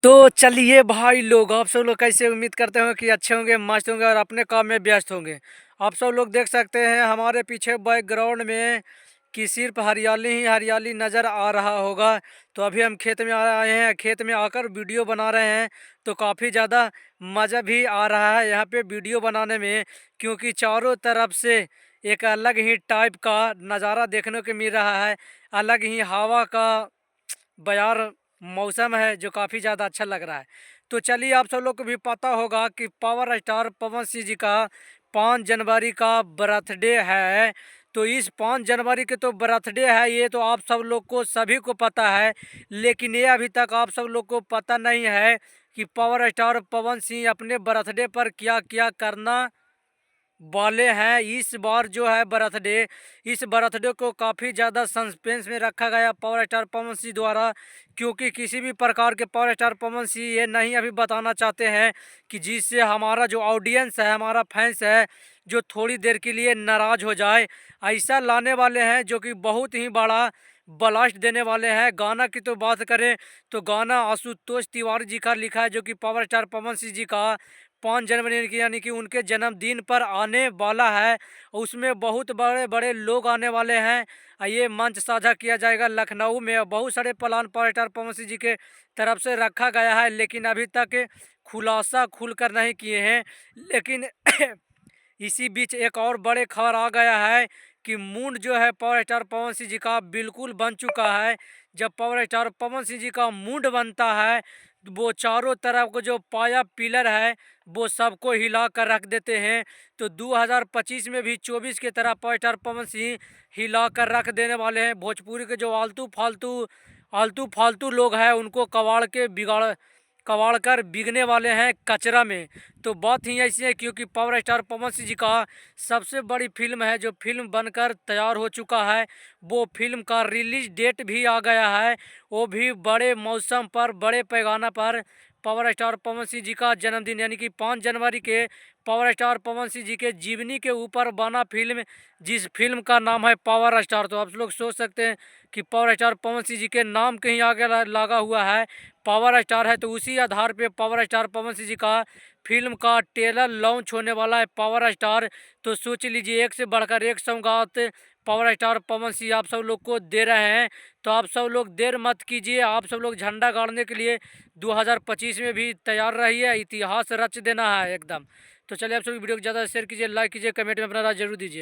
तो चलिए भाई लोग, आप सब लोग कैसे, उम्मीद करते हो कि अच्छे होंगे, मस्त होंगे और अपने काम में व्यस्त होंगे। आप सब लोग देख सकते हैं हमारे पीछे बैकग्राउंड में कि सिर्फ हरियाली ही हरियाली नज़र आ रहा होगा। तो अभी हम खेत में आए हैं, खेत में आकर वीडियो बना रहे हैं। तो काफ़ी ज़्यादा मज़ा भी आ रहा है यहाँ पे वीडियो बनाने में, क्योंकि चारों तरफ से एक अलग ही टाइप का नज़ारा देखने को मिल रहा है। अलग ही हवा का बयार मौसम है जो काफ़ी ज़्यादा अच्छा लग रहा है। तो चलिए, आप सब लोग को भी पता होगा कि पावर स्टार पवन सिंह जी का 5 जनवरी का बर्थडे है। तो इस 5 जनवरी के तो बर्थडे है, ये तो आप सब लोग को सभी को पता है। लेकिन ये अभी तक आप सब लोग को पता नहीं है कि पावर स्टार पवन सिंह अपने बर्थडे पर क्या क्या करना वाले हैं। इस बार जो है बर्थडे, इस बर्थडे को काफ़ी ज़्यादा सस्पेंस में रखा गया पावर स्टार पवन सिंह द्वारा, क्योंकि किसी भी प्रकार के पावर स्टार पवन सिंह ये नहीं अभी बताना चाहते हैं कि जिससे हमारा जो ऑडियंस है, हमारा फैंस है, जो थोड़ी देर के लिए नाराज़ हो जाए। ऐसा लाने वाले हैं जो कि बहुत ही बड़ा ब्लास्ट देने वाले हैं। गाना की तो बात करें तो गाना आशुतोष तिवारी जी का लिखा है, जो कि पावर स्टार पवन सिंह जी का 5 जनवरी यानी कि उनके जन्मदिन पर आने वाला है। उसमें बहुत बड़े बड़े लोग आने वाले हैं। ये मंच साझा किया जाएगा लखनऊ में। बहुत सारे plan power star Pawan Singh ji के तरफ से रखा गया है, लेकिन अभी तक खुलासा खुलकर नहीं किए हैं। लेकिन इसी बीच एक और बड़े खबर आ गया है कि मूड जो है पावर स्टार पवन सिंह जी का बिल्कुल बन चुका है। जब पावर स्टार पवन सिंह जी का मूड बनता है, वो चारों तरफ को जो पाया पिलर है वो सबको हिला कर रख देते हैं। तो 2025 में भी 24 की तरह पावर स्टार पवन सिंह हिला कर रख देने वाले हैं। भोजपुरी के जो आलतू फालतू लोग हैं उनको कबाड़ कर बिकने वाले हैं कचरा में। तो बात ही ऐसी है, क्योंकि पावर स्टार पवन सिंह जी का सबसे बड़ी फिल्म है जो फिल्म बनकर तैयार हो चुका है। वो फिल्म का रिलीज डेट भी आ गया है, वो भी बड़े मौसम पर, बड़े पैमाना पर। पावर स्टार पवन सिंह जी का जन्मदिन यानी कि 5 जनवरी के पावर स्टार पवन सिंह जी के जीवनी के ऊपर बना फिल्म, जिस फिल्म का नाम है पावर स्टार। तो आप लोग सोच सकते हैं कि पावर स्टार पवन सिंह जी के नाम कहीं आगे लगा हुआ है पावर स्टार है, तो उसी आधार पे पावर स्टार पवन सिंह जी का फिल्म का ट्रेलर लॉन्च होने वाला है पावर स्टार। तो सोच लीजिए, एक से बढ़कर एक सौगात पावर स्टार पवन सिंह आप सब लोग को दे रहे हैं। तो आप सब लोग देर मत कीजिए, आप सब लोग झंडा गाड़ने के लिए 2025 में भी तैयार रहिए। इतिहास रच देना है एकदम। तो चलिए, आप सब वीडियो को ज़्यादा शेयर कीजिए, लाइक कीजिए, कमेंट में अपना राय जरूर दीजिए।